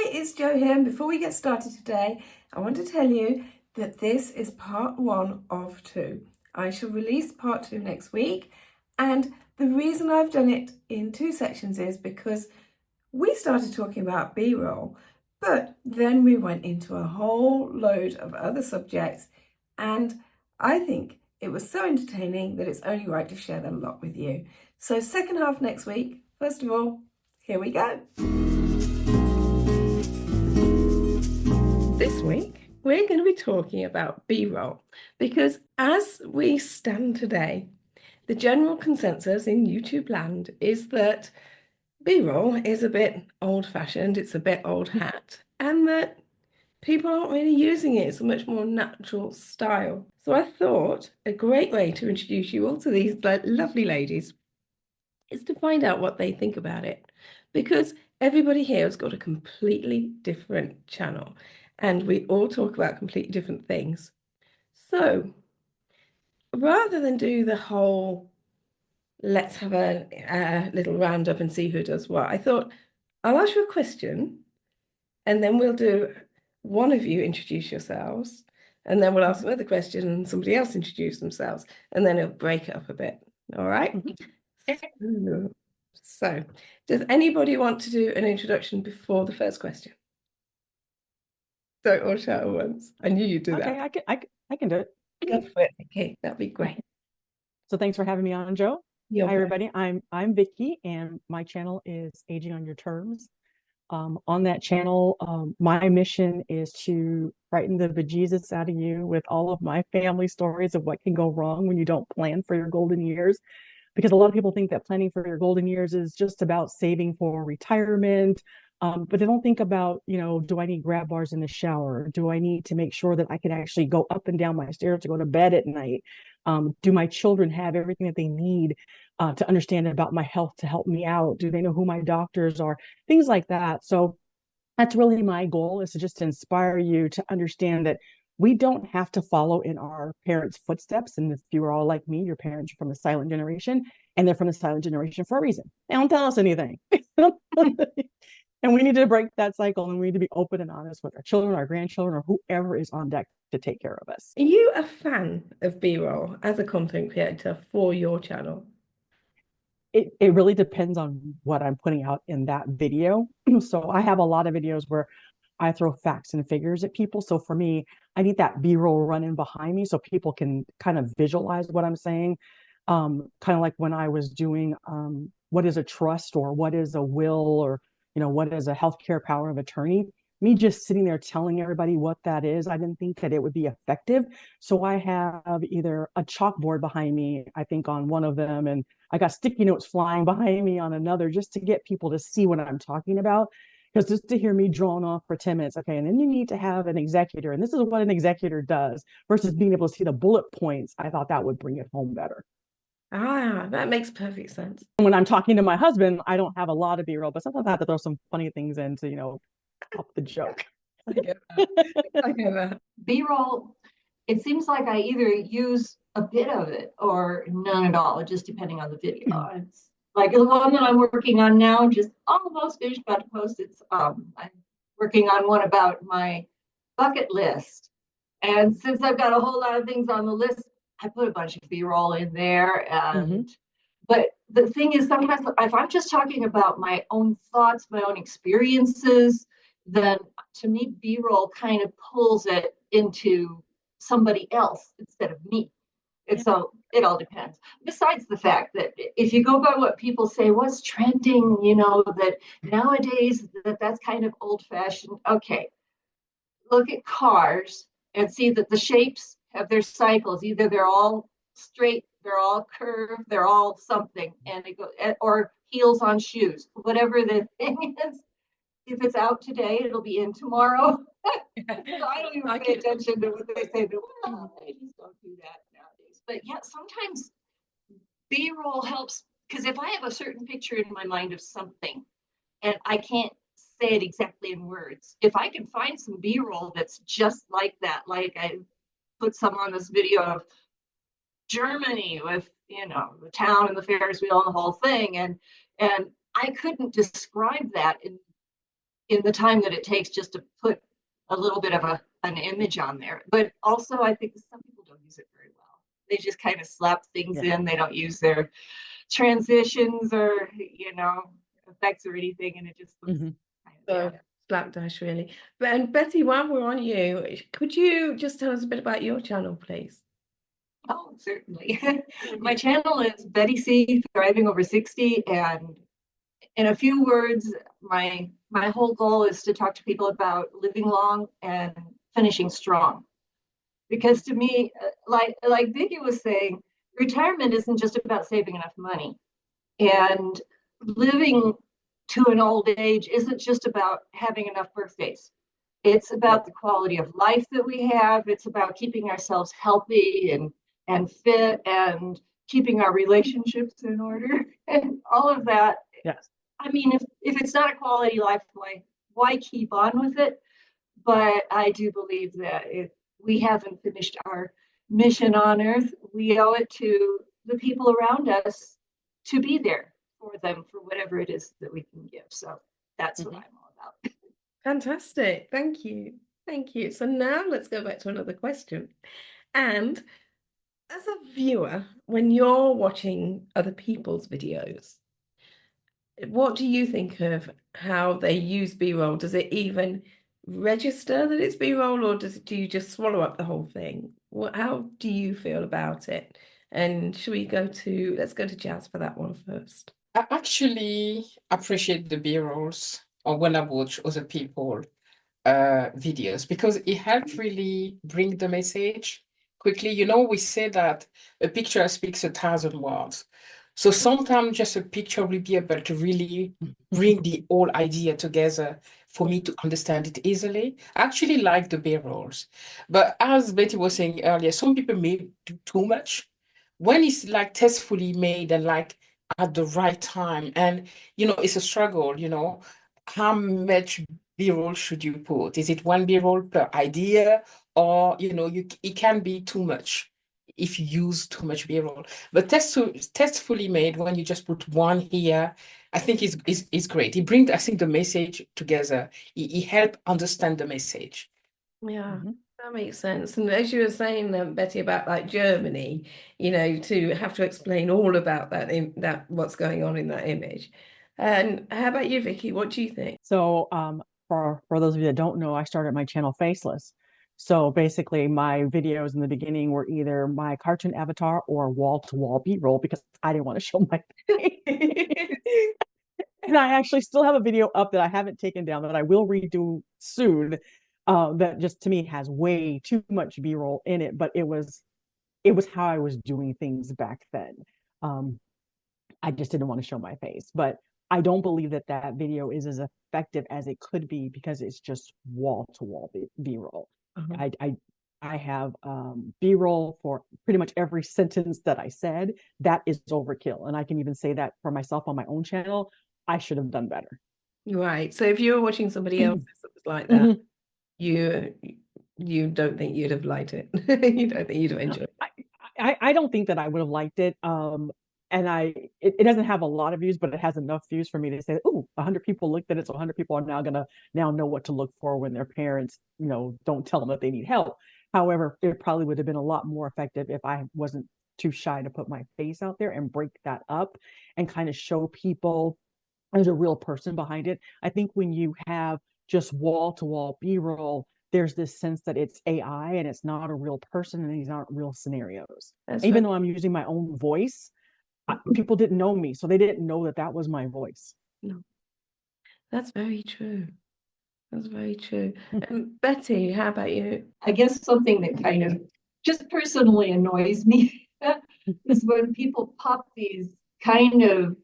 Hi, it's Jo here, and before we get started today, I want to tell you that this is part 1 of 2. I shall release part 2 next week, and the reason I've done it in 2 sections is because we started talking about B-roll, but then we went into a whole load of other subjects, and I think it was so entertaining that it's only right to share that a lot with you. So second half next week. First of all, here we go. This week, we're going to be talking about B-roll because as we stand today, the general consensus in YouTube land is that B-roll is a bit old-fashioned, it's a bit old hat, and that people aren't really using it. It's a much more natural style. So I thought a great way to introduce you all to these lovely ladies is to find out what they think about it, because everybody here has got a completely different channel and we all talk about completely different things. So rather than do the whole let's have a little roundup and see who does what, I thought I'll ask you a question and then we'll do one of you introduce yourselves, and then we'll ask another question and somebody else introduce themselves, and then it'll break it up a bit. All right? So, does anybody want to do an introduction before the first question? Don't all shout at once. I knew you'd do that. Okay, I can do it. Go for it. Okay, that'd be great. So thanks for having me on, Jo. Hi, everybody. I'm Vicki, and my channel is Aging on Your Terms. On that channel, my mission is to frighten the bejesus out of you with all of my family stories of what can go wrong when you don't plan for your golden years. Because a lot of people think that planning for your golden years is just about saving for retirement. But they don't think about, do I need grab bars in the shower? Do I need to make sure that I can actually go up and down my stairs to go to bed at night? Do my children have everything that they need to understand about my health to help me out? Do they know who my doctors are? Things like that. So that's really my goal, is to just inspire you to understand that we don't have to follow in our parents' footsteps. And if you are all like me, your parents are from the silent generation, and they're from the silent generation for a reason. They don't tell us anything. And we need to break that cycle, and we need to be open and honest with our children, our grandchildren, or whoever is on deck to take care of us. Are you a fan of B-roll as a content creator for your channel? It really depends on what I'm putting out in that video. So I have a lot of videos where I throw facts and figures at people. So for me, I need that B-roll running behind me so people can kind of visualize what I'm saying. Kind of like when I was doing what is a trust, or what is a will, or what is a healthcare power of attorney. Me just sitting there telling everybody what that is, I didn't think that it would be effective. So I have either a chalkboard behind me, I think on one of them, and I got sticky notes flying behind me on another, just to get people to see what I'm talking about. Because just to hear me drone off for 10 minutes, okay, and then you need to have an executor, and this is what an executor does, versus being able to see the bullet points, I thought that would bring it home better. Ah, that makes perfect sense. When I'm talking to my husband, I don't have a lot of B-roll, but sometimes I have to throw some funny things in to, up the joke. I get that. I get that. B-roll, it seems like I either use a bit of it or none at all, just depending on the video. It's like the one that I'm working on now, just almost finished, about to post. It's I'm working on one about my bucket list. And since I've got a whole lot of things on the list, I put a bunch of B-roll in there. And but the thing is, sometimes if I'm just talking about my own thoughts, my own experiences, then to me, B-roll kind of pulls it into somebody else instead of me. So it all depends. Besides the fact that if you go by what people say, what's trending, that nowadays that's kind of old fashioned. Okay, look at cars and see that the shapes have their cycles. Either they're all straight, they're all curved, they're all something, and it goes, or heels on shoes, whatever the thing is. If it's out today, it'll be in tomorrow. So I don't even pay attention to what they say. Well, they just don't do that nowadays. But yeah, sometimes B-roll helps, because if I have a certain picture in my mind of something and I can't say it exactly in words, if I can find some B-roll that's just like that, like I put some on this video of Germany with, the town and the Ferris wheel and the whole thing, and I couldn't describe that in the time that it takes just to put a little bit of an image on there. But also, I think some people don't use it very well. They just kind of slap things in. They don't use their transitions or, effects or anything. And it just looks so slapdash, really. And Betty, while we're on you, could you just tell us a bit about your channel, please? Oh, certainly. My channel is Betty C, Thriving Over 60. And in a few words, my whole goal is to talk to people about living long and finishing strong. Because to me, like Vicki was saying, retirement isn't just about saving enough money. And living to an old age isn't just about having enough birthdays. It's about the quality of life that we have. It's about keeping ourselves healthy and fit and keeping our relationships in order and all of that. Yes. I mean, if it's not a quality life, why keep on with it? But I do believe that if we haven't finished our mission on Earth, we owe it to the people around us to be there for them for whatever it is that we can give. So that's what I'm all about. Fantastic. Thank you. Thank you. So now let's go back to another question. And as a viewer, when you're watching other people's videos, what do you think of how they use B-roll? Does it even register that it's B-roll, or do you just swallow up the whole thing? How do you feel about it? And let's go to Jazz for that one first. I actually appreciate the B-rolls or when I watch other people videos because it helps really bring the message quickly. We say that a picture speaks 1,000 words. So sometimes just a picture will be able to really bring the whole idea together for me to understand it easily. I actually like the B-rolls. But as Betty was saying earlier, some people may do too much. When it's like tastefully made and like at the right time, and it's a struggle, how much B-roll should you put? Is it one B-roll per idea? Or, it can be too much if you use too much B-roll. But tastefully made, when you just put one here, I think is great. It brings, I think, the message together. It helps understand the message. Yeah, that makes sense. And as you were saying, Betty, about like Germany, to have to explain all about that what's going on in that image. And how about you, Vicki? What do you think? So for those of you that don't know, I started my channel faceless. So basically my videos in the beginning were either my cartoon avatar or wall-to-wall B-roll because I didn't want to show my face. And I actually still have a video up that I haven't taken down that I will redo soon. That just to me has way too much B-roll in it, but it was how I was doing things back then. I just didn't want to show my face, but I don't believe that video is as effective as it could be because it's just wall-to-wall B-roll. I have B-roll for pretty much every sentence that I said. That is overkill, and I can even say that for myself on my own channel. I should have done better. Right. So if you were watching somebody else that was like that, you don't think you'd have liked it. You don't think you'd have enjoyed it. I don't think that I would have liked it. And it doesn't have a lot of views, but it has enough views for me to say, "Ooh, 100 people looked at it, so 100 people are now gonna know what to look for when their parents, don't tell them that they need help." However, it probably would have been a lot more effective if I wasn't too shy to put my face out there and break that up and kind of show people there's a real person behind it. I think when you have just wall-to-wall B-roll, there's this sense that it's AI and it's not a real person and these aren't real scenarios. Even though I'm using my own voice, people didn't know me, so they didn't know that was my voice. No, that's very true. That's very true. Betty, how about you? I guess something that kind of just personally annoys me is when people pop these kind of,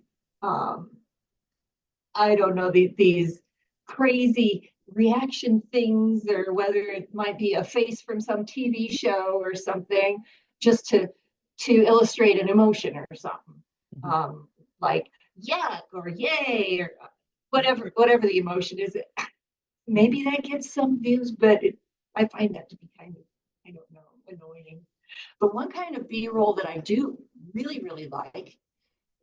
I don't know, these crazy reaction things, or whether it might be a face from some TV show or something, just to illustrate an emotion or something, like yuck or yay or whatever the emotion is. Maybe that gets some views, but I find that to be kind of, I don't know, annoying. But one kind of B-roll that I do really, really like,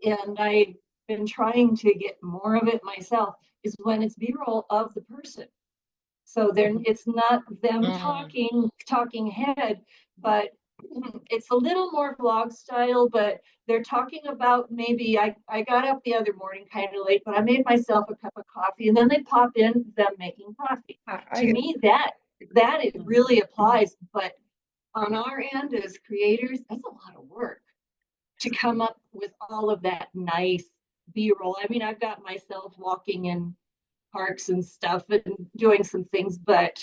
and I've been trying to get more of it myself, is when it's B-roll of the person. So then it's not them talking head, but it's a little more vlog style, but they're talking about maybe I got up the other morning kind of late, but I made myself a cup of coffee, and then they pop in them making coffee. To me, that it really applies, but on our end as creators, that's a lot of work to come up with all of that nice B-roll. I mean, I've got myself walking in parks and stuff and doing some things, but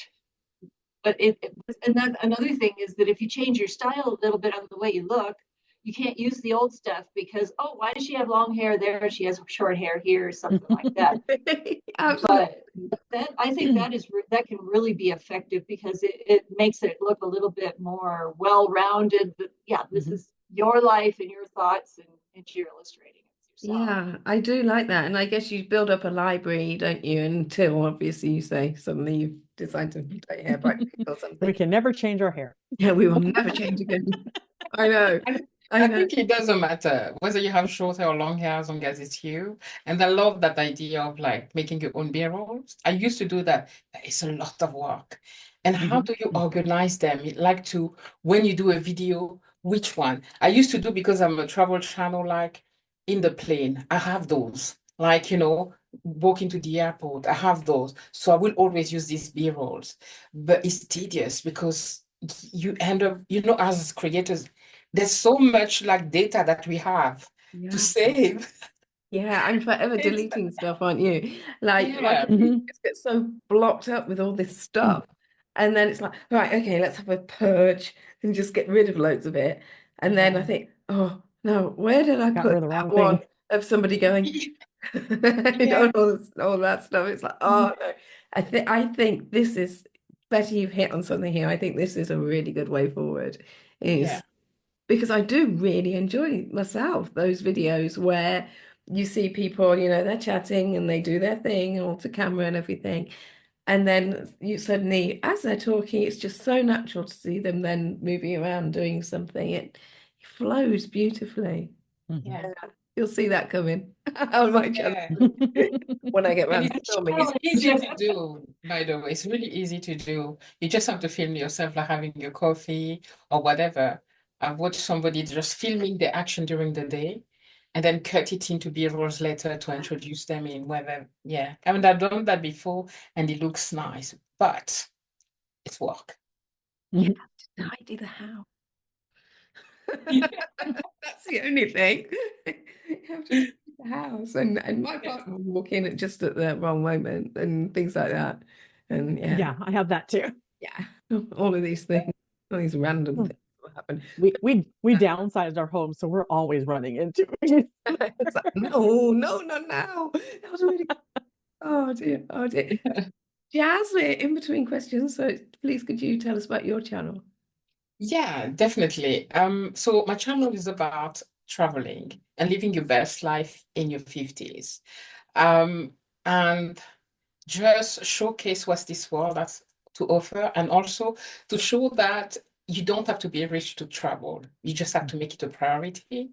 and that another thing is that if you change your style a little bit on the way you look, you can't use the old stuff because, oh, why does she have long hair there? She has short hair here, or something like that. But that, I think that can really be effective because it makes it look a little bit more well-rounded. Yeah, this is your life and your thoughts, and you're illustrating it yourself. Yeah, I do like that. And I guess you build up a library, don't you? Until obviously you say suddenly you decide to dye your hair back or something. We can never change our hair. Yeah, we will never change again. I know. I think it doesn't matter whether you have short hair or long hair as long as it's you. And I love that idea of like making your own B-rolls. I used to do that. It's a lot of work. And how do you organize them? Like to, when you do a video, which one? I used to do, because I'm a travel channel, like in the plane, I have those. Like, walking to the airport, I have those. So I will always use these B-rolls. But it's tedious because you end up, as creators, there's so much like data that we have to save. Yeah, I'm forever deleting stuff, aren't you? Like Yeah. you just get so blocked up with all this stuff. And then it's like, right, okay, let's have a purge and just get rid of loads of it. And then I think, oh no, where did I Got put rid of the that wrong one thing. of somebody going, all that stuff? It's like, oh no. I think this is, Betty, you've hit on something here. I think this is a really good way forward. Yeah. Because I do really enjoy myself those videos where you see people, they're chatting and they do their thing all to camera and everything. And then you suddenly, as they're talking, it's just so natural to see them then moving around doing something. It flows beautifully. Yeah. You'll see that coming on my channel when I get And around to filming. it's easy to do, by the way. It's really easy to do. You just have to film yourself like having your coffee or whatever. I've watched somebody just filming the action during the day and then cut it into B-rolls later to introduce them in whether, yeah. I mean, I've done that before and it looks nice, but it's work. You have to tidy the house. That's the only thing. You have to tidy the house, and my partner will walk in at the wrong moment and things like that. And Yeah, I have that too. yeah, all of these things, all these random things will happen. We downsized our home, so we're always running into it. It's like, no, not now. That was really. Oh dear, oh dear. Jazz, we're in between questions, so please could you tell us about your channel? Yeah, definitely. So my channel is about traveling and living your best life in your 50s. And just showcase what this world has to offer, and also to show that you don't have to be rich to travel. You just have to make it a priority.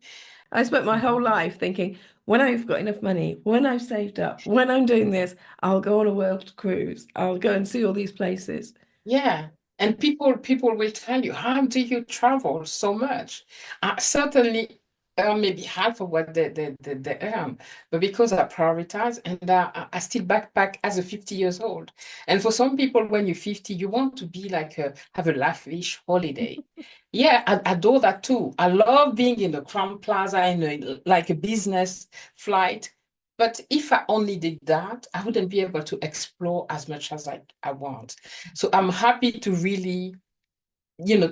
I spent my whole life thinking, when I've got enough money, when I've saved up, when I'm doing this, I'll go on a world cruise. I'll go and see all these places. Yeah. And people will tell you, how do you travel so much? I certainly earn maybe half of what they earn, but because I prioritize and I still backpack as a 50 years old. And for some people, when you're 50, you want to be like have a lavish holiday. Yeah, I adore that too. I love being in the Crown Plaza in like a business flight. But if I only did that, I wouldn't be able to explore as much as I want. So I'm happy to really,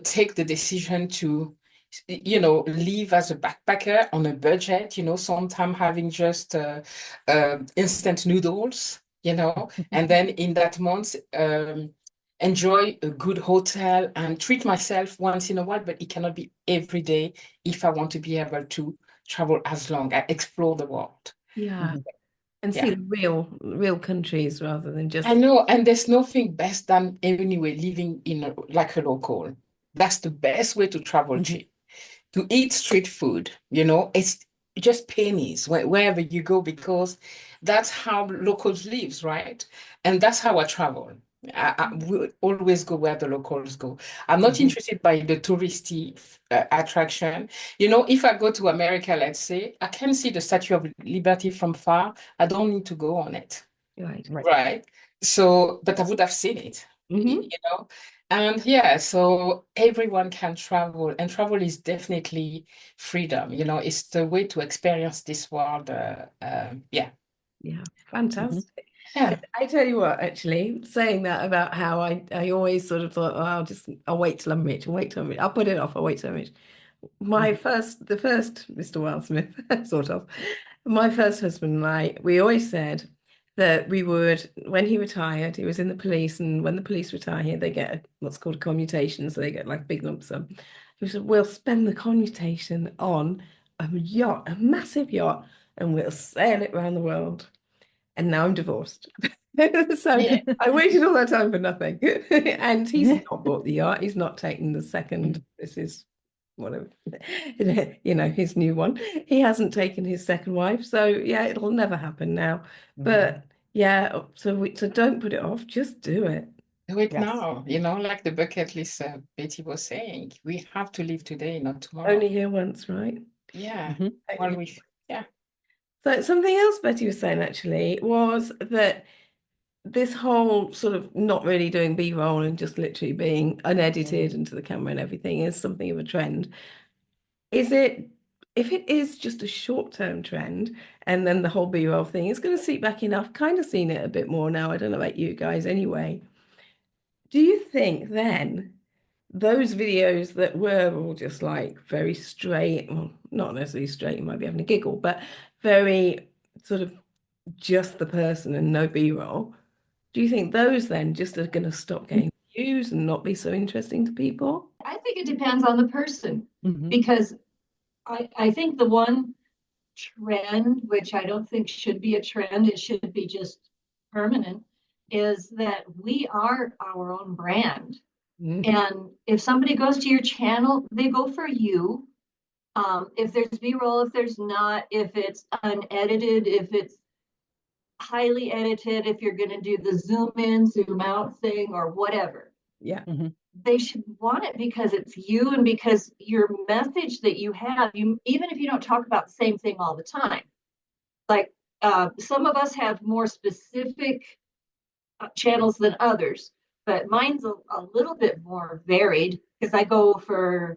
take the decision to, live as a backpacker on a budget, sometimes having just instant noodles, and then in that month, enjoy a good hotel and treat myself once in a while, but it cannot be every day if I want to be able to travel as long, I explore the world. Yeah. And see the real countries rather than just. I know, and there's nothing best than anyway living in like a local. That's the best way to travel cheap. To eat street food, it's just pennies wherever you go, because that's how locals lives, right? And that's how I travel. I will always go where the locals go. I'm not interested by the touristy attraction. You know, if I go to America, let's say, I can see the Statue of Liberty from far. I don't need to go on it, Right. right? So, but I would have seen it, Mhm. you know? And yeah, so everyone can travel, and travel is definitely freedom. You know, it's the way to experience this world. Yeah. Yeah, fantastic. Yeah. I tell you what, actually, saying that about how I always sort of thought, oh, I'll wait till I'm rich, I'll wait till I'm rich. I'll put it off, I'll wait till I'm rich. The first Mr. Wildsmith, sort of, my first husband and I, we always said that we would, when he retired, he was in the police, and when the police retire, they get what's called a commutation, so they get like a big lump sum. We said, we'll spend the commutation on a yacht, a massive yacht, and we'll sail it around the world. And now I'm divorced. So Yeah. I waited all that time for nothing. And he's not bought the yacht. He's not taken the second. This is whatever, you know, his new one. He hasn't taken his second wife. So yeah, it'll never happen now. But yeah, so don't put it off. Just do it. Do it Yes. now, you know, like the bucket list Betty was saying. We have to live today, not tomorrow. Only here once, right? Yeah. Only Yeah. So something else Betty was saying actually was that this whole sort of not really doing B-roll and just literally being unedited into the camera and everything is something of a trend. Is it, if it is just a short-term trend and then the whole B-roll thing is going to seep back in? I've kind of seen it a bit more now. I don't know about you guys anyway. Do you think then those videos that were all just like very straight, well, not necessarily straight, you might be having a giggle, but very sort of just the person and no B-roll, do you think those then just are going to stop getting views and not be so interesting to people? I think it depends on the person because I think the one trend, which I don't think should be a trend, it should be just permanent, is that we are our own brand. And if somebody goes to your channel, they go for you. If there's B-roll, if there's not, if it's unedited, if it's highly edited, if you're going to do the zoom in, zoom out thing or whatever. Yeah. They should want it because it's you and because your message that you have, you even if you don't talk about the same thing all the time. Like some of us have more specific channels than others, but mine's a little bit more varied because I go for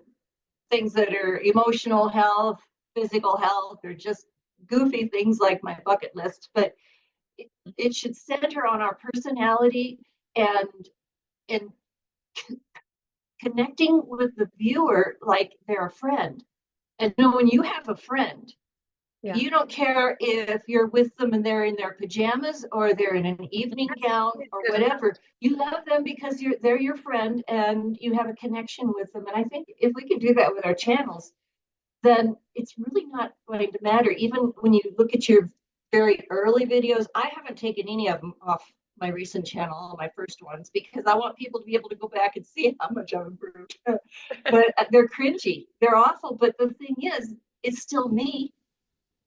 things that are emotional health, physical health, or just goofy things like my bucket list. But it should center on our personality and connecting with the viewer like they're a friend. And you know, when you have a friend, you don't care if you're with them and they're in their pajamas or they're in an evening gown or whatever. You love them because they're your friend and you have a connection with them. And I think if we can do that with our channels, then it's really not going to matter. Even when you look at your very early videos, I haven't taken any of them off my recent channel, all my first ones, because I want people to be able to go back and see how much I've improved. But they're cringy, they're awful. But the thing is, it's still me.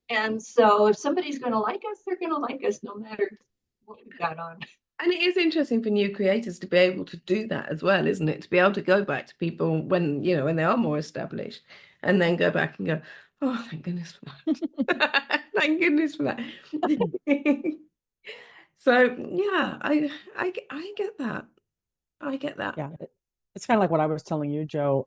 And so if somebody's going to like us, they're going to like us no matter what we've got on. And it is interesting for new creators to be able to do that as well, isn't it? To be able to go back to people when, you know, when they are more established and then go back and go, oh, thank goodness for that. Thank goodness for that. So yeah, I get that. I get that. Yeah, it's kind of like what I was telling you, Joe.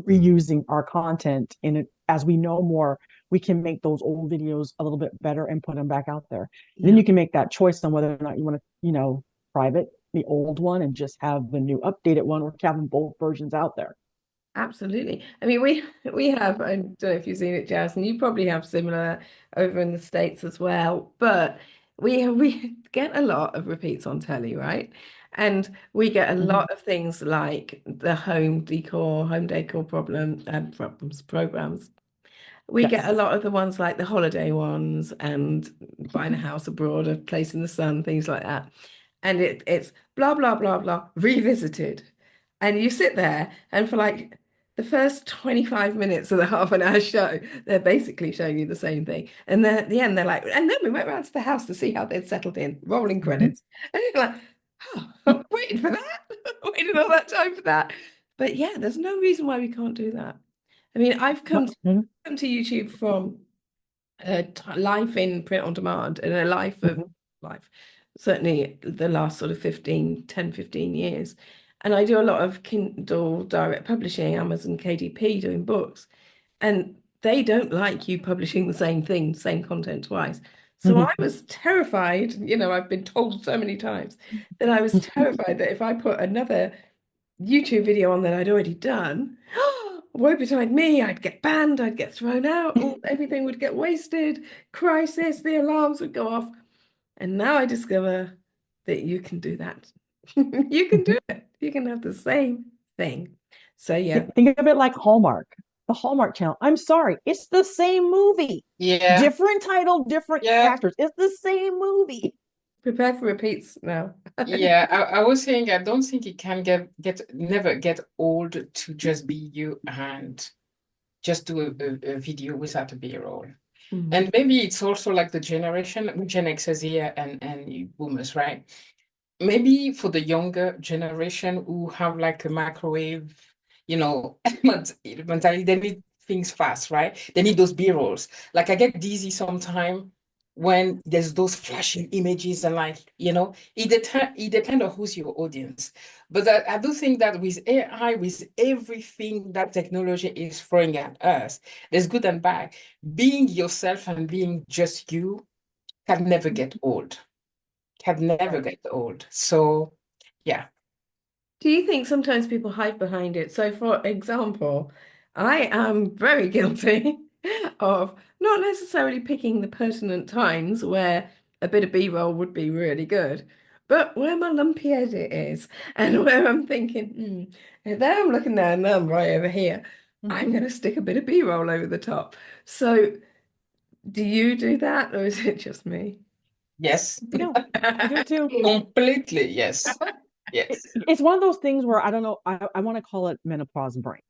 Reusing our content in it as we know more, we can make those old videos a little bit better and put them back out there. Then you can make that choice on whether or not you want to, you know, private the old one and just have the new updated one, or having both versions out there. Absolutely. I mean, we have, I don't know if you've seen it, Jazz, and you probably have similar over in the States as well, but we get a lot of repeats on telly, right? And we get a lot of things like the home decor programs. We get a lot of the ones like the holiday ones and buying a house abroad, a place in the sun, things like that. And it's blah, blah, blah, blah, revisited. And you sit there and for like the first 25 minutes of the half an hour show, they're basically showing you the same thing. And then at the end, they're like, and then we went round to the house to see how they'd settled in, rolling credits. And you're like, oh, waited for that, waited all that time for that. But yeah, there's no reason why we can't do that. I mean, I've come to YouTube from a life in print on demand and a life of life, certainly the last sort of 15 years. And I do a lot of Kindle direct publishing, Amazon KDP doing books, and they don't like you publishing the same thing, same content twice. So I was terrified, I've been told so many times that I was terrified that if I put another YouTube video on that I'd already done, woe betide me, I'd get banned, I'd get thrown out, everything would get wasted, crisis, the alarms would go off. And now I discover that you can do that. You can do it. You can have the same thing. So yeah. Think of it like Hallmark, the Hallmark Channel. I'm sorry, it's the same movie. Yeah. Different title, different actors. It's the same movie. Prepare for repeats now. Yeah, I was saying I don't think it can never get old to just be you and just do a video without a B-roll. And maybe it's also like the generation, Gen Xers here and you boomers, right? Maybe for the younger generation who have like a microwave, mentality, they need things fast, right? They need those B-rolls. Like I get dizzy sometime when there's those flashing images and it depends on who's your audience. But I do think that with AI, with everything that technology is throwing at us, there's good and bad. Being yourself and being just you can never get old. So, yeah. Do you think sometimes people hide behind it? So, for example, I am very guilty of not necessarily picking the pertinent times where a bit of B-roll would be really good, but where my lumpy edit is and where I'm thinking, there I'm looking there and then I'm right over here. I'm going to stick a bit of B-roll over the top. So, do you do that, or is it just me? Yes. No, I do too. Completely, yes. Yes. It's one of those things where I don't know, I want to call it menopause brain.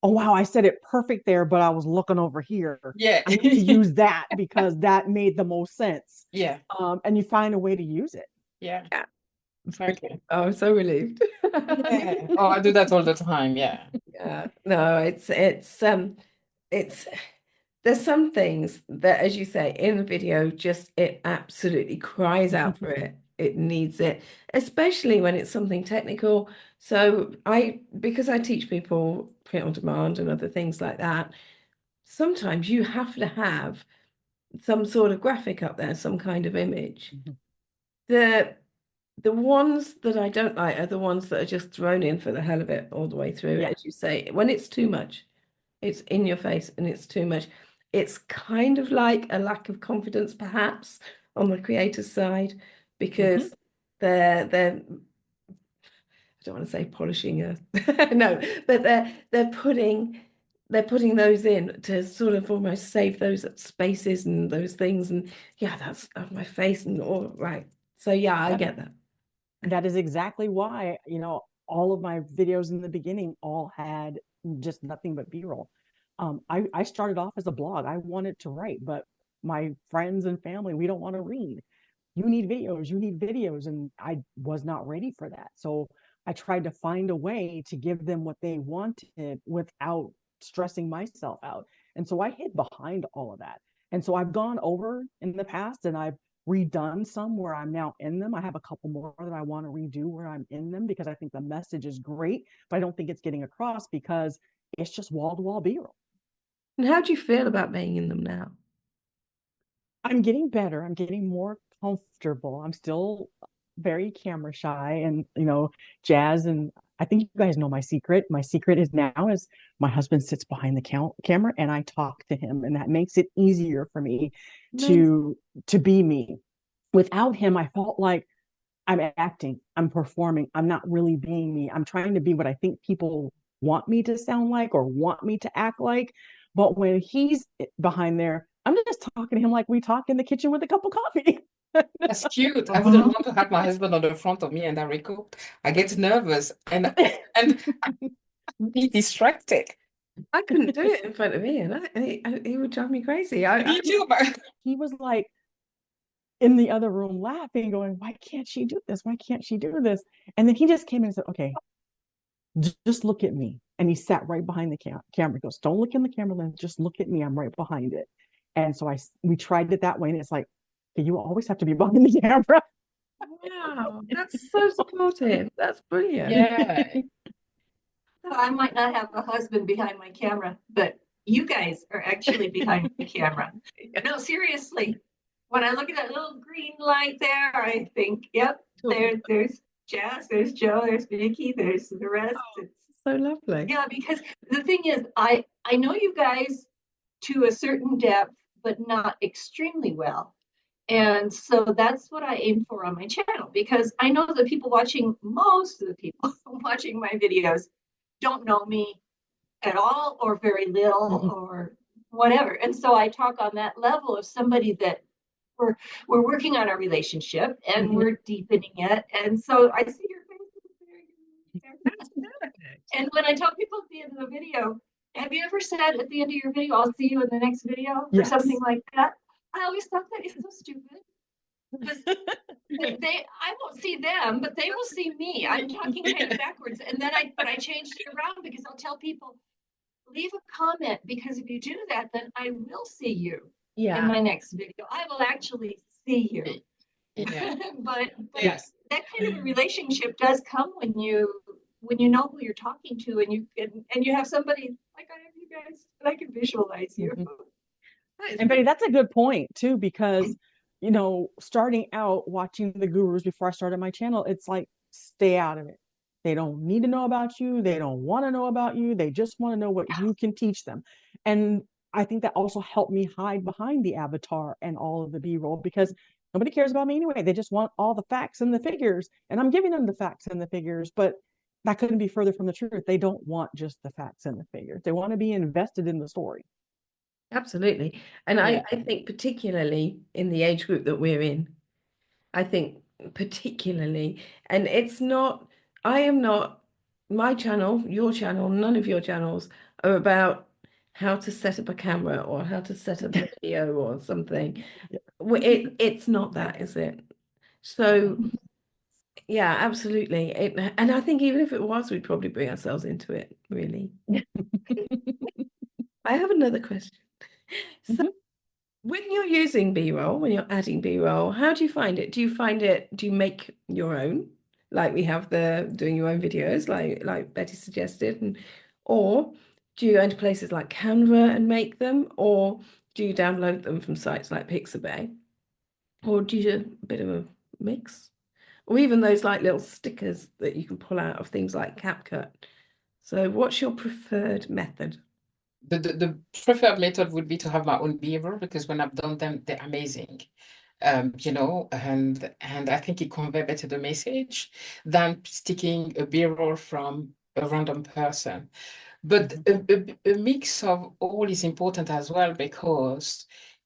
Oh, wow, I said it perfect there, but I was looking over here. Yeah. I need to use that because that made the most sense. Yeah. And you find a way to use it. Yeah. Frankly. Oh, I'm so relieved. Yeah. Oh, I do that all the time. Yeah. Yeah. No, it's there's some things that, as you say, in the video, just it absolutely cries out for it. It needs it, especially when it's something technical. So because I teach people print on demand and other things like that, sometimes you have to have some sort of graphic up there, some kind of image. The ones that I don't like are the ones that are just thrown in for the hell of it all the way through, as you say. When it's too much, it's in your face and it's too much. It's kind of like a lack of confidence, perhaps, on the creator's side, because they're I don't want to say polishing no, but they're putting those in to sort of almost save those spaces and those things, and that's on my face and all right. So I get that. That is exactly why, all of my videos in the beginning all had just nothing but B-roll. I started off as a blog. I wanted to write, but my friends and family, we don't want to read. You need videos. And I was not ready for that. So I tried to find a way to give them what they wanted without stressing myself out. And so I hid behind all of that. And so I've gone over in the past and I've redone some where I'm now in them. I have a couple more that I want to redo where I'm in them because I think the message is great, but I don't think it's getting across because it's just wall-to-wall B-roll. And how do you feel about being in them now? I'm getting better. I'm getting more comfortable. I'm still very camera shy, and Jazz, and I think you guys know my secret. My secret is my husband sits behind the camera and I talk to him, and that makes it easier for me to be me. Without him, I felt like I'm acting, I'm performing, I'm not really being me. I'm trying to be what I think people want me to sound like or want me to act like. But when he's behind there, I'm just talking to him like we talk in the kitchen with a cup of coffee. That's cute. I wouldn't want to have my husband on the front of me and I record. I get nervous and Be distracted. I couldn't do it in front of Ian. He would drive me crazy. Me too, but He was like in the other room laughing, going, "Why can't she do this? Why can't she do this?" And then he just came in and said, "Okay, just look at me." And he sat right behind the camera. He goes, "Don't look in the camera lens, just look at me. I'm right behind it." And so we tried it that way, and it's like, okay, you always have to be behind the camera. Wow, that's so supportive. That's brilliant. yeah. I might not have a husband behind my camera, but you guys are actually behind the camera. No, seriously. When I look at that little green light there, I think, yep, there's Jess, there's Joe, there's Vicki, there's the rest. It's So lovely. yeah, because the thing is, I know you guys to a certain depth, but not extremely well. And so that's what I aim for on my channel, because I know that most of the people watching my videos don't know me at all or very little or whatever. And so I talk on that level of somebody that we're working on our relationship and we're deepening it. And so I see your faces there. And when I tell people at the end of the video, have you ever said at the end of your video, "I'll see you in the next video," or Yes. something like that? I always thought that is so stupid. Because I won't see them, but they will see me. I'm talking kind of backwards. And then I changed it around because I'll tell people, leave a comment, because if you do that, then I will see you in my next video. I will actually see you. Yeah. but Yes. that kind of a relationship does come when you know who you're talking to, and you have somebody like I have you guys, and I can visualize you. And Betty, that's a good point too, because starting out watching the gurus before I started my channel, it's like, stay out of it. They don't need to know about you. They don't want to know about you. They just want to know what you can teach them. And I think that also helped me hide behind the avatar and all of the B-roll, because nobody cares about me anyway. They just want all the facts and the figures, and I'm giving them the facts and the figures, but that couldn't be further from the truth. They don't want just the facts and the figures. They want to be invested in the story. Absolutely. And I think particularly in the age group that we're in, I think particularly, and I am not, my channel, your channel, none of your channels are about how to set up a camera or how to set up a video or something. It's not that, is it? So yeah, absolutely. And I think even if it was, we'd probably bring ourselves into it, really. I have another question. So when you're using B-roll, when you're adding B-roll, how do you find it? Do you make your own? Like we have the doing your own videos, like Betty suggested, or do you go into places like Canva and make them, or do you download them from sites like Pixabay? Or do you do a bit of a mix? Or even those like little stickers that you can pull out of things like CapCut. So what's your preferred method? The preferred method would be to have my own B-roll, because when I've done them, they're amazing. And I think it convey better the message than sticking a B-roll from a random person. But a mix of all is important as well, because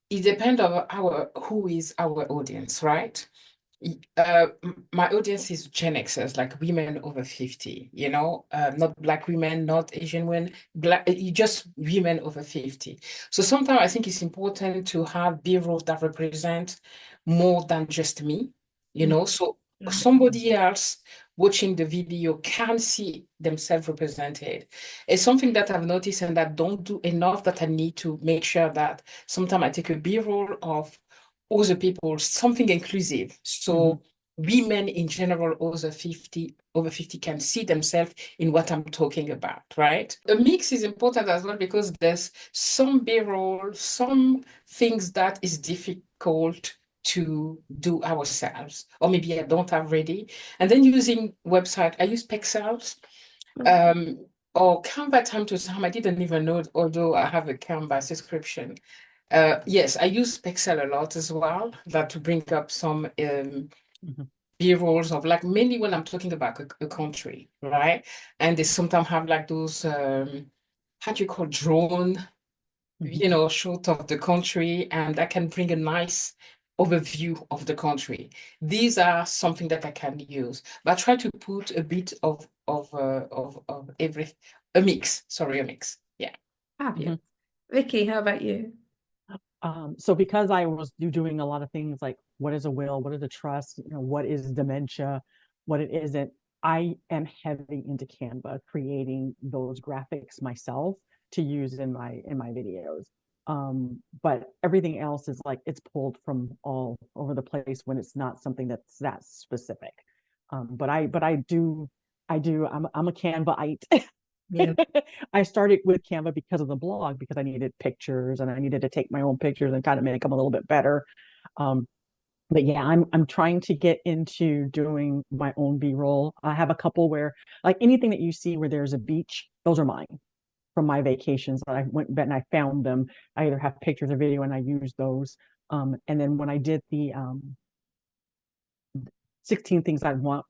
it depends on who is our audience, right? My audience is Gen Xers, like women over 50, not Black women, not Asian women, just women over 50. So sometimes I think it's important to have B-rolls that represent more than just me, so somebody else watching the video can see themselves represented. It's something that I've noticed and that don't do enough, that I need to make sure that sometimes I take a B-roll of other people, something inclusive. So women in general over 50 can see themselves in what I'm talking about, right? The mix is important as well, because there's some B-roll, some things that is difficult to do ourselves, or maybe I don't have ready. And then using website, I use Pexels, or Canva time to time. I didn't even know, although I have a Canva subscription. Yes, I use Pexel a lot as well, that to bring up some B-rolls of, like, mainly when I'm talking about a country, right? And they sometimes have like those, how do you call, drone, shot of the country, and that can bring a nice overview of the country. These are something that I can use, but I try to put a bit of A mix. Sorry, a mix. Yeah. Fabulous. Vicki, how about you? So because I was doing a lot of things like what is a will, what is a trust, what is dementia, what it isn't, I am heavy into Canva, creating those graphics myself to use in my videos. But everything else is like it's pulled from all over the place when it's not something that's that specific. But I do I'm a Canvaite. Yeah. I started with Canva because of the blog, because I needed pictures and I needed to take my own pictures and kind of make them a little bit better. But yeah, I'm trying to get into doing my own B-roll. I have a couple where, like anything that you see where there's a beach, those are mine from my vacations. I went and I found them. I either have pictures or video and I use those. And then when I did the 16 things I'd want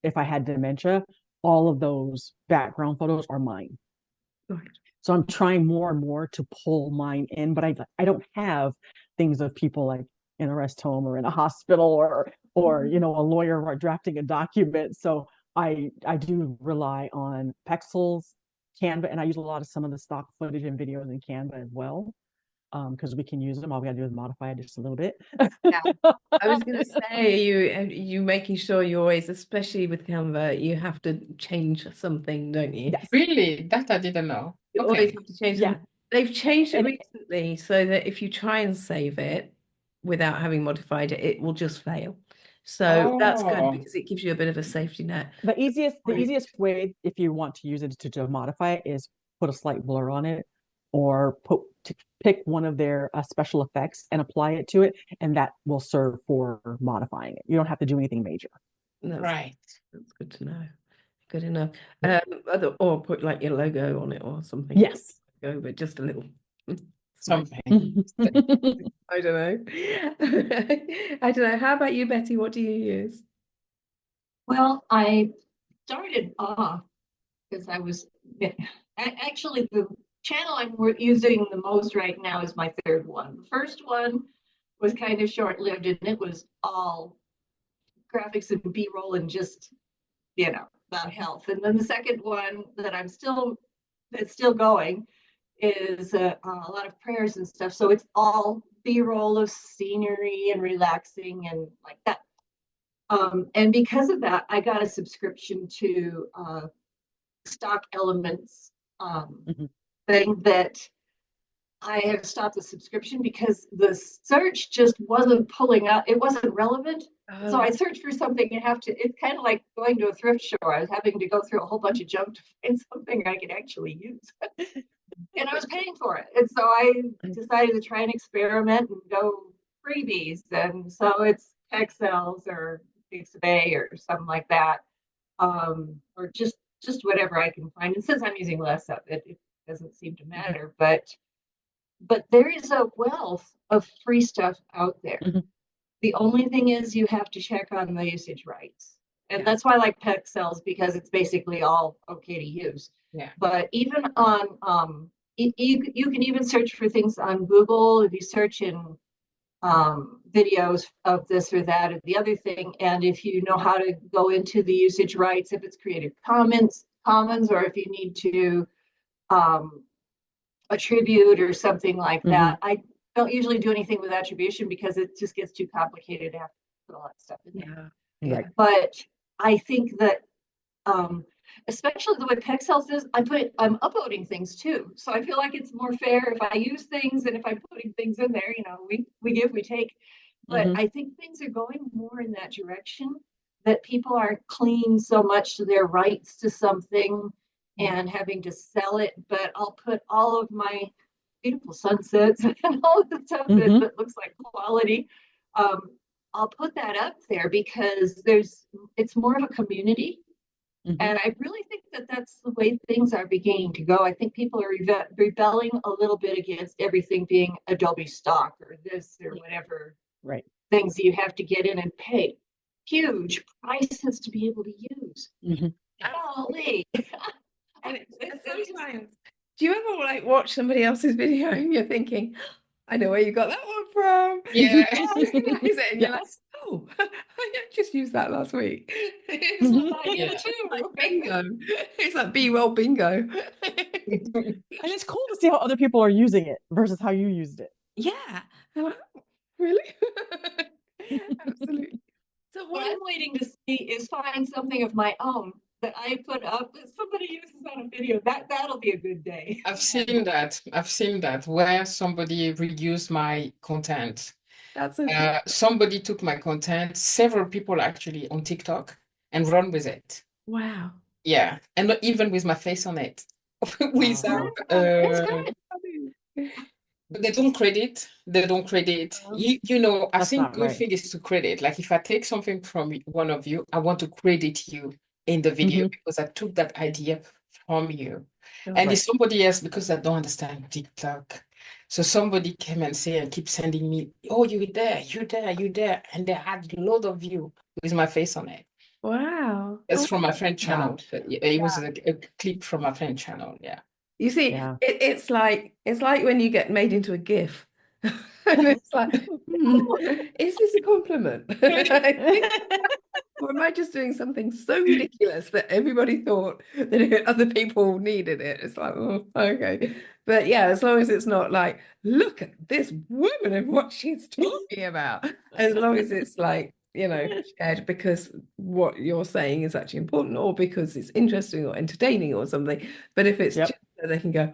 if I had dementia, all of those background photos are mine. Right. So I'm trying more and more to pull mine in, but I don't have things of people like in a rest home or in a hospital or a lawyer drafting a document. So I do rely on Pexels, Canva, and I use a lot of some of the stock footage and videos in Canva as well. Because we can use them. All we gotta do is modify it just a little bit. Yeah. I was going to say, you making sure you always, especially with Canva, you have to change something, don't you? Yes. Really? That I didn't know. You Okay. always have to change Yeah. something. They've changed it And recently so that if you try and save it without having modified it, it will just fail. So that's good Oh, because it gives you a bit of a safety net. the easiest Right. way if you want to use it to modify it is put a slight blur on it or pick one of their special effects and apply it to it, and that will serve for modifying it. You don't have to do anything major. That's right. good to know. Good enough. Or put like your logo on it or something. Yes. Go, but just a little. Something. I don't know. I don't know. How about you, Betty? What do you use? Well, I started off because actually the channel I'm using the most right now is my third one. The first one was kind of short-lived and it was all graphics and B-roll and just, about health. And then the second one that's still going is a lot of prayers and stuff. So it's all B-roll of scenery and relaxing and like that. And because of that, I got a subscription to Stock Elements thing that I have stopped the subscription because the search just wasn't pulling up. It wasn't relevant. So I searched for something it's kind of like going to a thrift store. I was having to go through a whole bunch of junk to find something I could actually use. And I was paying for it. And so I decided to try and experiment and go freebies. And so it's Pexels or Pixabay or something like that. Or just whatever I can find. And since I'm using less of it, it doesn't seem to matter. But there is a wealth of free stuff out there. The only thing is you have to check on the usage rights. And that's why I like Pexels, because it's basically all okay to use. Yeah. But even on you can even search for things on Google if you search in videos of this or that or the other thing, and if you know how to go into the usage rights, if it's Creative Commons, or if you need to attribute or something like that. I don't usually do anything with attribution because it just gets too complicated to have to put all that stuff in there. Yeah. Right. But I think that especially the way Pexels is, I'm uploading things too. So I feel like it's more fair if I use things and if I'm putting things in there, we give, we take. But I think things are going more in that direction, that people aren't clinging so much to their rights to something and having to sell it. But I'll put all of my beautiful sunsets and all of the stuff that looks like quality. I'll put that up there because it's more of a community. And I really think that that's the way things are beginning to go. I think people are rebelling a little bit against everything being Adobe stock or this or whatever things that you have to get in and pay huge prices to be able to use. Golly. And sometimes, do you ever watch somebody else's video and you're thinking, I know where you got that one from. Yeah. Oh, I recognize it. And you're like, Yes. oh, oh, I just used that last week. It's I Yeah. did too. like bingo. It's like B-roll bingo. And it's cool to see how other people are using it versus how you used it. Yeah. I'm like, "Oh, really?" Absolutely. So What what I'm waiting to see is find something of my own that I put up that somebody uses on a video. That'll be a good day. I've seen that. I've seen that where somebody reused my content. that's so cool. Somebody took my content, several people actually on TikTok, and run with it. Wow. Yeah, and not even with my face on it. Wow. Without That's good. but they don't credit. They don't credit. You know, I That's think not good right. thing is to credit. Like if I take something from one of you, I want to credit you in the video because I took that idea from you. And Right. it's somebody else because I don't understand TikTok. So somebody came and say and keep sending me, oh, you there, you there, you there. And they had a lot of you with my face on it. Wow. It's Oh, from my friend channel. Wow. It was a clip from my friend channel. Yeah. you see, Yeah. it's like when you get made into a GIF. And it's like, is this a compliment? Or am I just doing something so ridiculous that everybody thought that other people needed it? It's like, oh, okay. But yeah, as long as it's not like, look at this woman and what she's talking about. As long as it's like, shared because what you're saying is actually important or because it's interesting or entertaining or something. But if it's Yep. just so they can go,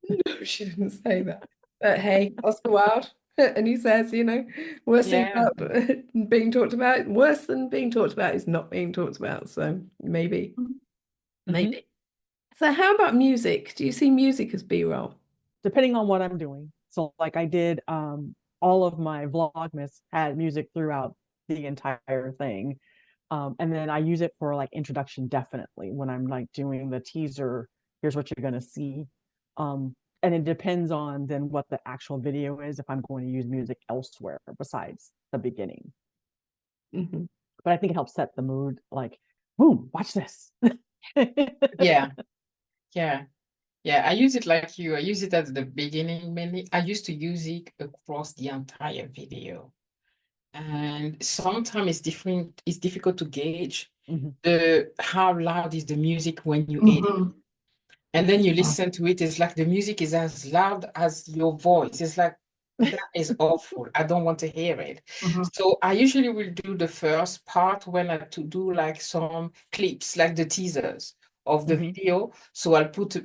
no, she didn't say that. But hey, Oscar Wilde, and he says, worst thing Yeah. about being talked about, worse than being talked about is not being talked about. So maybe. So how about music? Do you see music as B-roll? Depending on what I'm doing. So like I did all of my Vlogmas had music throughout the entire thing. And then I use it for like introduction definitely when I'm like doing the teaser, here's what you're gonna see. And it depends on then what the actual video is if I'm going to use music elsewhere besides the beginning. Mhm. But I think it helps set the mood, like, boom, watch this. Yeah. Yeah. Yeah. I use it like you. I use it at the beginning mainly. I used to use it across the entire video. And sometimes it's difficult to gauge Mhm. how loud is the music when you edit. Mhm. And then you listen to it, it's like the music is as loud as your voice. It's like, that is awful. I don't want to hear it. Mhm. So I usually will do the first part when I to do like some clips, like the teasers of the video. So I'll put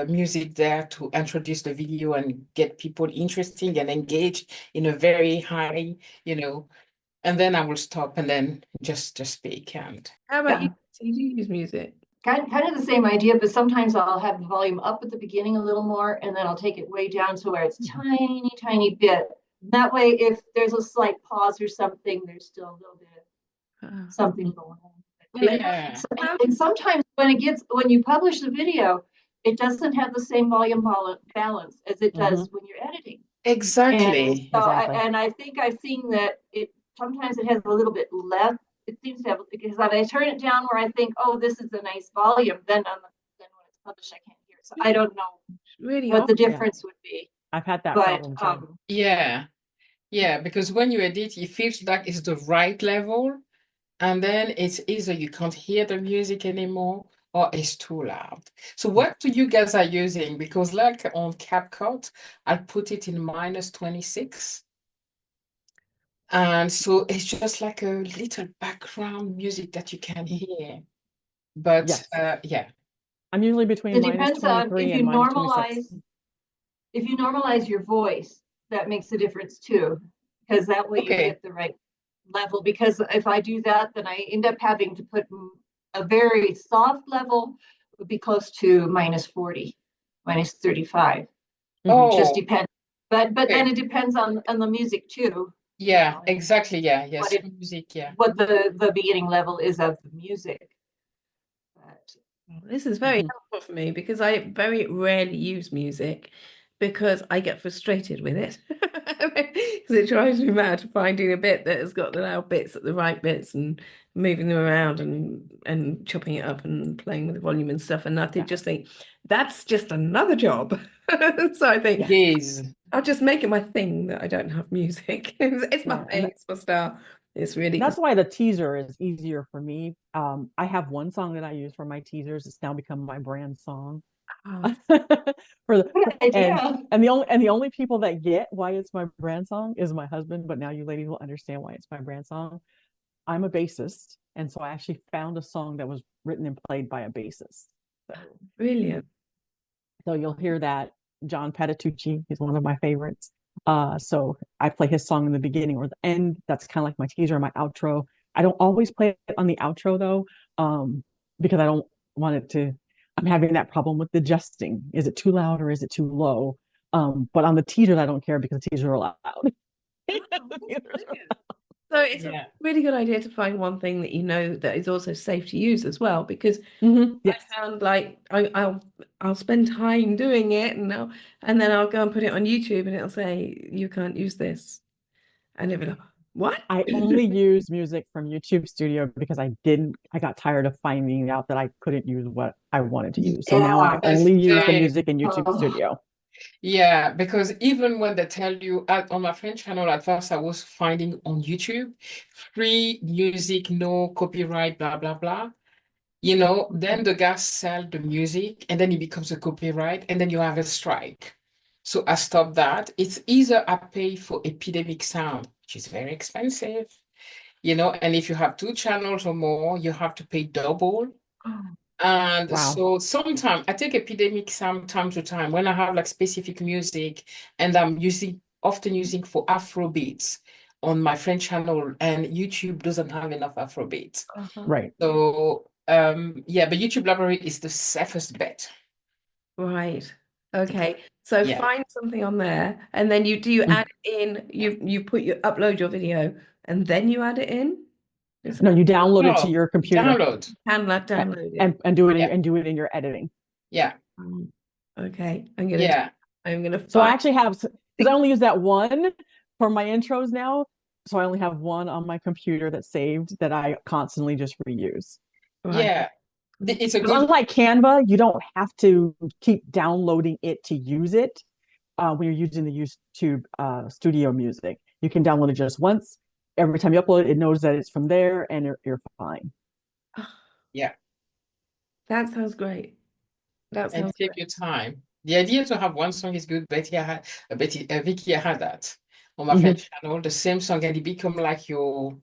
music there to introduce the video and get people interested and engaged in a very high, and then I will stop and then just speak. And How about you? Yeah. Do you use music? Kind of the same idea, but sometimes I'll have the volume up at the beginning a little more, and then I'll take it way down to where it's tiny, tiny bit. That way, if there's a slight pause or something, there's still a little bit of something going on. yeah, And sometimes when you publish the video, it doesn't have the same volume balance as it does when you're editing. exactly. And so Exactly. I think I've seen that sometimes it has a little bit less. It seems to have, because if I turn it down where I think, oh, this is a nice volume, then when it's published, I can't hear it. So I don't know Really what the odd. difference would be. I've had that But problem too. Yeah. Yeah, because when you edit, it feels like it's the right level, and then it's either you can't hear the music anymore or it's too loud. So what do you guys are using? Because like on CapCut, I put it in -26. And so it's just like a little background music that you can hear. But Yes. yeah. I'm usually between it depends on -23 and -26. if you normalize your voice, that makes a difference too, because that way you Okay. get the right level. Because if I do that, then I end up having to put a very soft level would be close to -40, -35. Just Oh, depends. But then okay. it depends on the music too. Yeah, exactly. Yeah, What yes, music, yeah. what the beginning level is of the music. But This is very helpful for me because I very rarely use music because I get frustrated with it. Because it drives me mad finding a bit that has got the loud bits at the right bits and moving them around and chopping it up and playing with the volume and stuff. And just think that's just another job. So I think It is. I'll just make it my thing that I don't have music. It's my Yeah, thing, it's my style. It's really That's why the teaser is easier for me. I have one song that I use for my teasers. It's now become my brand song. oh, For the Good idea. and the only people that get why it's my brand song is my husband, but now you ladies will understand why it's my brand song. I'm a bassist, and so I actually found a song that was written and played by a bassist. So, brilliant. so you'll hear that John Patitucci is one of my favorites. So I play his song in the beginning or the end. That's kind of like my teaser and my outro. I don't always play it on the outro though, because I don't want it to. I'm having that problem with the adjusting. Is it too loud or is it too low? But on the teasers, I don't care because the teasers are loud. So it's a Yeah. really good idea to find one thing that you know that is also safe to use as well, because Yes. I found like I'll spend time doing it and then I'll go and put it on YouTube and it'll say you can't use this, and it'll be like, what? I only use music from YouTube Studio because I got tired of finding out that I couldn't use what I wanted to use. So now I Yeah. only use the Same. music in YouTube Oh. Studio. Yeah, because even when they tell you on my French channel, at first I was finding on YouTube free music, no copyright, blah blah blah. Then the guys sell the music and then it becomes a copyright and then you have a strike. So I stopped that. It's either I pay for Epidemic Sound, which is very expensive, and if you have two channels or more, you have to pay double. And Wow. so sometimes I take Epidemic Sound time to time when I have like specific music and I'm often using for Afro beats on my French channel, and YouTube doesn't have enough Afro beats. Right. So yeah, but YouTube library is the safest bet. Right. Okay. So Yeah. find something on there, and then you add it in. You upload your video, and then you add it in. Is No, that you download it to No, your computer download. download it? and do it Yeah. in your editing. Yeah. Okay. Yeah. I'm gonna So I find. actually have, because I only use that one for my intros now. So I only have one on my computer that's saved that I constantly just reuse. Right. Yeah. It's a Because good. unlike Canva, you don't have to keep downloading it to use it when you're using the YouTube studio music. You can download it just once. Every time you upload it, it knows that it's from there and you're fine. Yeah. That sounds great. That And sounds take great. your time. The idea to have one song is good. Vicky, I had that on my French channel, the same song, and it become like your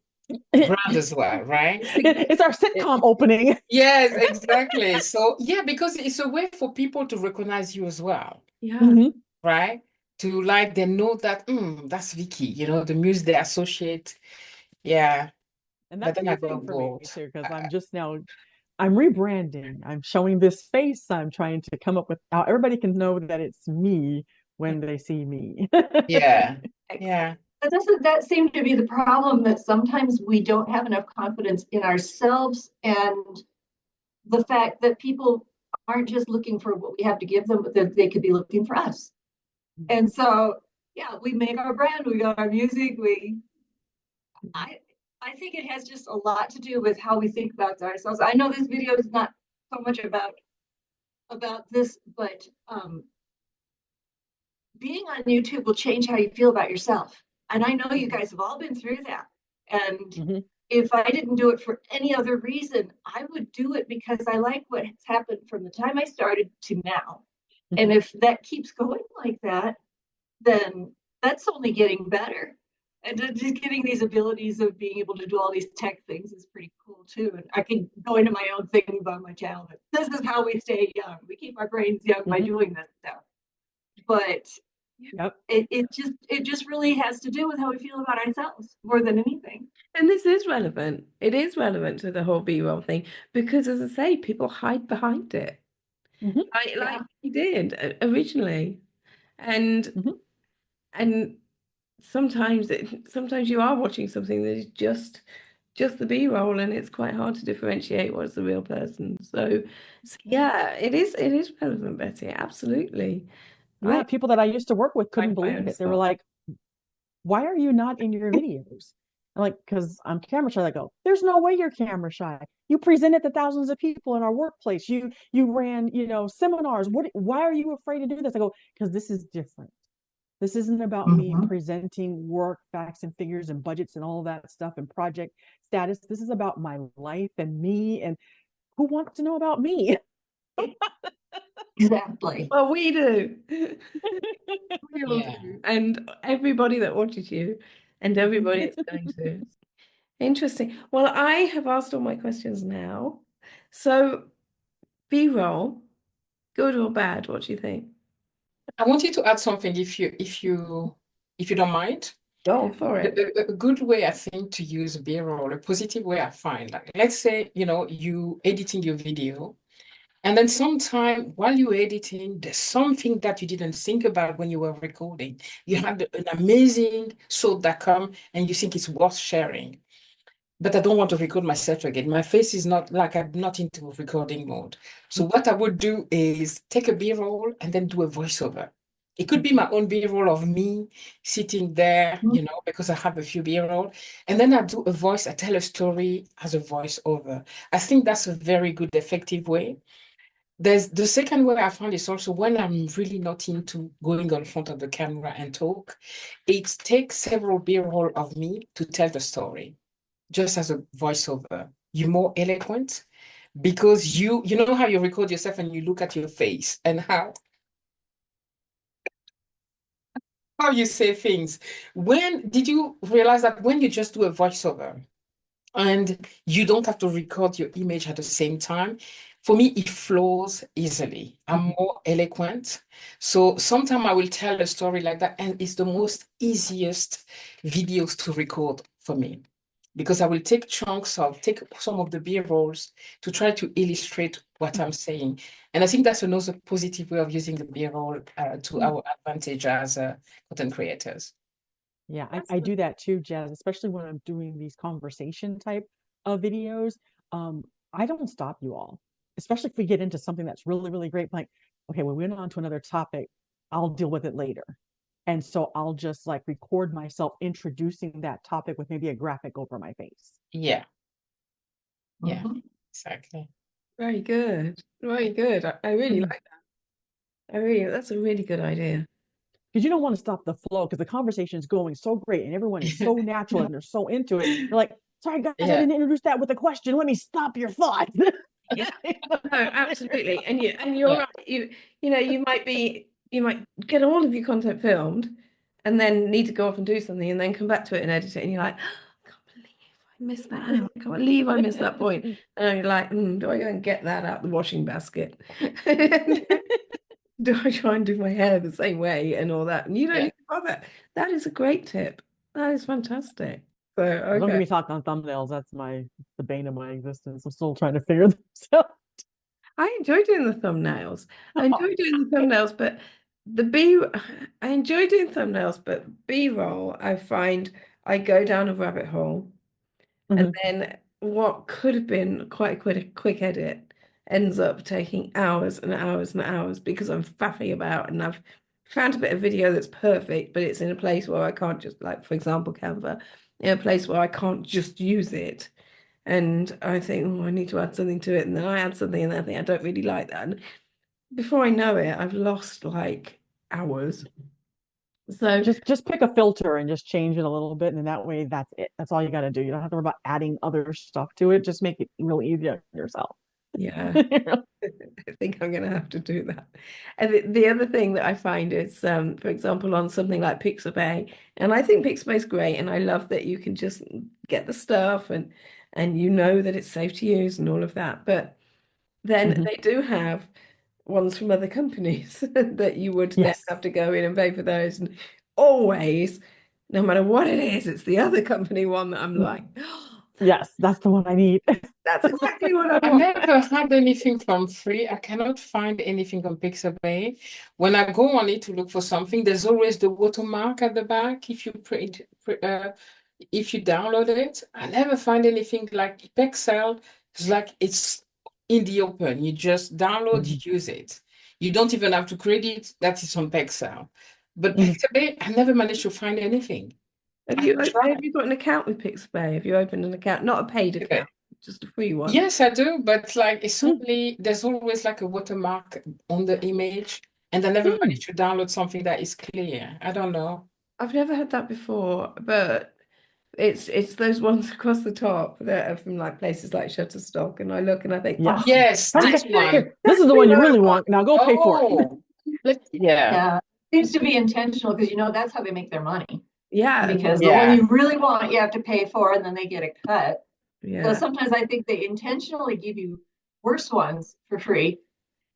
brand as well, right? It's our sitcom opening. Yes, exactly. So yeah, because it's a way for people to recognize you as well, Yeah. right? To like they know that that's Vicky, the music they associate. Yeah. And But that's a then I new thing got for me bored. too, because I'm rebranding. I'm showing this face. I'm trying to come up with how everybody can know that it's me when they see me. Yeah. Excellent. Yeah. But doesn't that seem to be the problem, that sometimes we don't have enough confidence in ourselves, and the fact that people aren't just looking for what we have to give them, but that they could be looking for us. And so, yeah, we make our brand, we got our music, I think it has just a lot to do with how we think about ourselves. I know this video is not so much about this, but being on YouTube will change how you feel about yourself. And I know you guys have all been through that. And if I didn't do it for any other reason, I would do it because I like what has happened from the time I started to now. And if that keeps going like that, then that's only getting better. And just getting these abilities of being able to do all these tech things is pretty cool too. And I can go into my own thing about my channel. This is how we stay young. We keep our brains young by doing this stuff. But it just really has to do with how we feel about ourselves more than anything. And this is relevant. It is relevant to the whole B-roll thing because, as I say, people hide behind it. Like you did originally. And sometimes you are watching something that is just the B-roll, and it's quite hard to differentiate what's the real person. So yeah, it is relevant, Betty. Absolutely. Yeah, people that I used to work with couldn't my own believe it. They were stuff. like, why are you not in your videos? I'm like, because I'm camera shy. I go, there's no way you're camera shy. You presented to thousands of people in our workplace. You ran, seminars. Why are you afraid to do this? I go, because this is different. This isn't about me Mhm. presenting work, facts, and figures and budgets and all that stuff and project status. This is about my life and me and who wants to know about me? Exactly. Well, we do. We all Yeah. do. And everybody that watches you and everybody it's going to. Interesting. Well, I have asked all my questions now. So, B-roll, good or bad? What do you think? I want you to add something if you don't mind. Go for it. A good way I think to use B-roll, a positive way I find, like let's say, you editing your video, and then sometime while you're editing, there's something that you didn't think about when you were recording. You had an amazing thought that come and you think it's worth sharing. But I don't want to record myself again. My face is not like I'm not into recording mode. So what I would do is take a B-roll and then do a voiceover. It could be my own B-roll of me sitting there, because I have a few B-roll. And then I do a voice, I tell a story as a voiceover. I think that's a very good, effective way. There's the second way I found is also when I'm really not into going on front of the camera and talk, it takes several B-roll of me to tell the story just as a voiceover. You're more eloquent because you know how you record yourself and you look at your face and how you say things. When did you realize that when you just do a voiceover and you don't have to record your image at the same time, for me, it flows easily. I'm more eloquent. So sometimes I will tell a story like that, and it's the most easiest videos to record for me because I will take some of the B-rolls to try to illustrate what I'm saying. And I think that's another positive way of using the B-roll to our advantage as content creators. Yeah, I do that too, Jazz, especially when I'm doing these conversation type of videos. I don't stop you all, especially if we get into something that's really, really great. Like, okay, when we went on to another topic, I'll deal with it later. And so I'll just like record myself introducing that topic with maybe a graphic over my face. Yeah, yeah, Mhm. exactly. Very good. Very good. I really Mhm. like that. That's a really good idea. Because you don't want to stop the flow because the conversation is going so great and everyone is so natural and they're so into it. You're like, sorry guys, I Yeah. didn't introduce that with a question. Let me stop your thought. Yeah. No, absolutely. And you're Yeah. right. You might get all of your content filmed and then need to go off and do something and then come back to it and edit it and you're like, I can't believe I missed that out. I can't believe I missed that point. And you're like, do I go and get that out the washing basket? Do I try and do my hair the same way and all that? And you don't Yeah. need to bother. That is a great tip. That is fantastic. So, Don't get okay. me talking on thumbnails. That's the bane of my existence. I'm still trying to figure this out. I enjoy doing the thumbnails. I enjoy doing the thumbnails, but the B, I enjoy doing thumbnails, but B-roll, I find I go down a rabbit hole, and Mhm. then what could have been quite a quick edit ends up taking hours and hours and hours because I'm faffing about and I've found a bit of video that's perfect, but it's in a place where I can't just, like, for example, Canva, in a place where I can't just use it. And I think, oh, I need to add something to it. And then I add something and then I think I don't really like that. And before I know it, I've lost like hours. So Just pick a filter and just change it a little bit, and then that way that's it. That's all you got to do. You don't have to worry about adding other stuff to it. Just make it really easy on yourself. yeah, I think I'm going to have to do that. And the other thing that I find is, for example, on something like Pixabay, and I think Pixabay is great, and I love that you can just get the stuff and you know that it's safe to use and all of that. But then Mhm. they do have ones from other companies that you would then Yes. have to go in and pay for those. And always, no matter what it is, it's the other company one that I'm like, Yes, that's the one I need. that's exactly what I I want. never had anything from free. I cannot find anything on Pixabay. When I go on it to look for something, there's always the watermark at the back if you if you download it. I never find anything like Pexel. It's like it's in the open. You just download, Mhm. you use it. You don't even have to create it. That is on Pexel. But Mhm. Pixabay, I never managed to find anything. Have I tried. you got an account with Pixabay? Have you opened an account? Not a paid account, just a free one. Yes, I do, but like it's Mhm. only there's always like a watermark on the image, and then everybody should download something that is clear. I don't know. I've never had that before, but it's those ones across the top that are from like places like Shutterstock, and I look and I think, Yes. oh, Yes, this Okay, one. here, this is the one you really want. Now go pay for it. Oh, yeah. Yeah, seems to be intentional because that's how they make their money. yeah, Because the one you really want, you have to pay for, and then they get a cut. So yeah. sometimes I think they intentionally give you worse ones for free.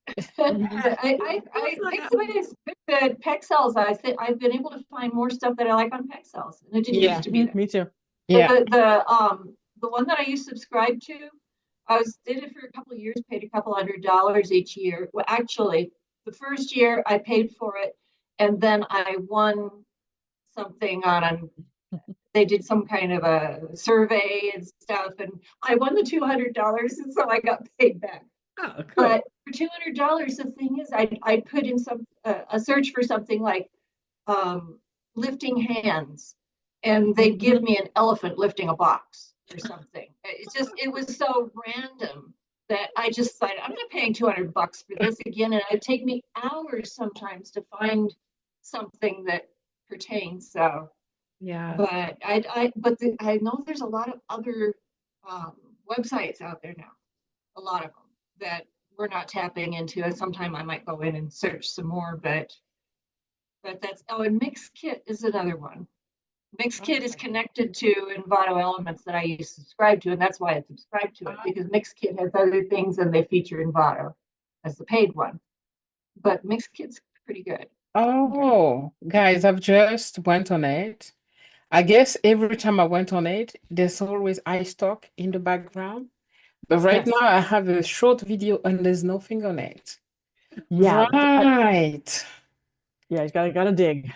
I with Pexels, I've been able to find more stuff that I like on Pexels, and it didn't Yeah. used to be there. Me too. Yeah. The one that I used to subscribe to, did it for a couple of years, paid a couple $100 each year. Well, actually, the first year I paid for it, and then I won something they did some kind of a survey and stuff, and I won the $200, and so I got paid back. Oh, cool. But for $200, the thing is, I put in a search for something like lifting hands, and they give me an elephant lifting a box or something. It was so random that I just decided I'm not paying $200 for this again, and it'd take me hours sometimes to find something that pertains. So Yeah. but I know there's a lot of other websites out there now, a lot of them that we're not tapping into. And sometime I might go in and search some more, but that's and Mixkit is another one. Mixkit is connected to Envato Elements that I used to subscribe to, and that's why I subscribed to it, because Mixkit has other things and they feature Envato as the paid one. But Mixkit's pretty good. Oh, guys, I've just went on it. I guess every time I went on it, there's always iStock in the background. But right Yes. now I have a short video and there's nothing on it. Yeah. Right. Yeah, you gotta dig.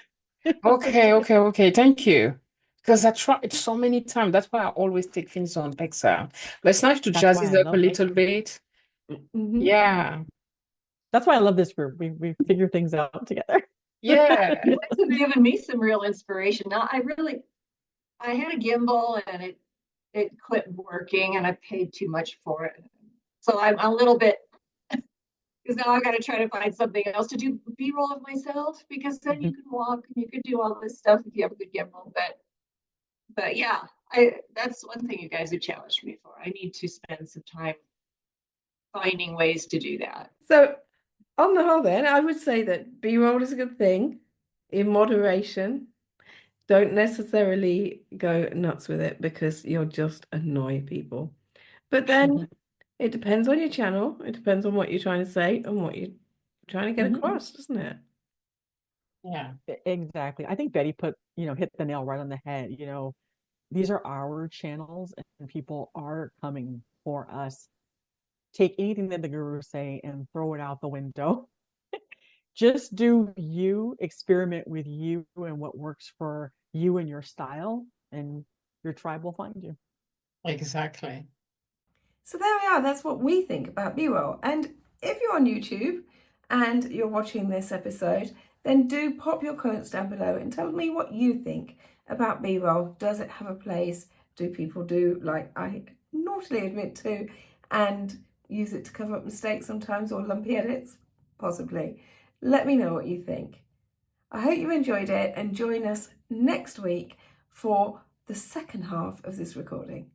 Okay. Thank you. Because I tried so many times. That's why I always take things on Pixar. But it's nice to That's jazz why it I up a love it. little bit. Mhm. Yeah. That's why I love this group. We figure things out together. Yeah. It's given me some real inspiration. Now I had a gimbal and it quit working, and I paid too much for it. So I'm a little bit, because now I got to try to find something else to do B-roll of myself, because then you can walk and you could do all this stuff if you have a good gimbal. But yeah, that's one thing you guys have challenged me for. I need to spend some time finding ways to do that. So on the whole then, I would say that B-roll is a good thing in moderation. Don't necessarily go nuts with it because you'll just annoy people. But then it depends on your channel. It depends on what you're trying to say and what you're trying to get across, doesn't it? Yeah. Exactly. I think Betty hit the nail right on the head. These are our channels and people are coming for us. Take anything that the gurus say and throw it out the window. Just do you, experiment with you and what works for you and your style, and your tribe will find you. Exactly. So there we are. That's what we think about B-roll. And if you're on YouTube and you're watching this episode, then do pop your comments down below and tell me what you think about B-roll. Does it have a place? Do people do, like I naughtily admit to, and use it to cover up mistakes sometimes, or lumpy edits? Possibly. Let me know what you think. I hope you enjoyed it, and join us next week for the second half of this recording.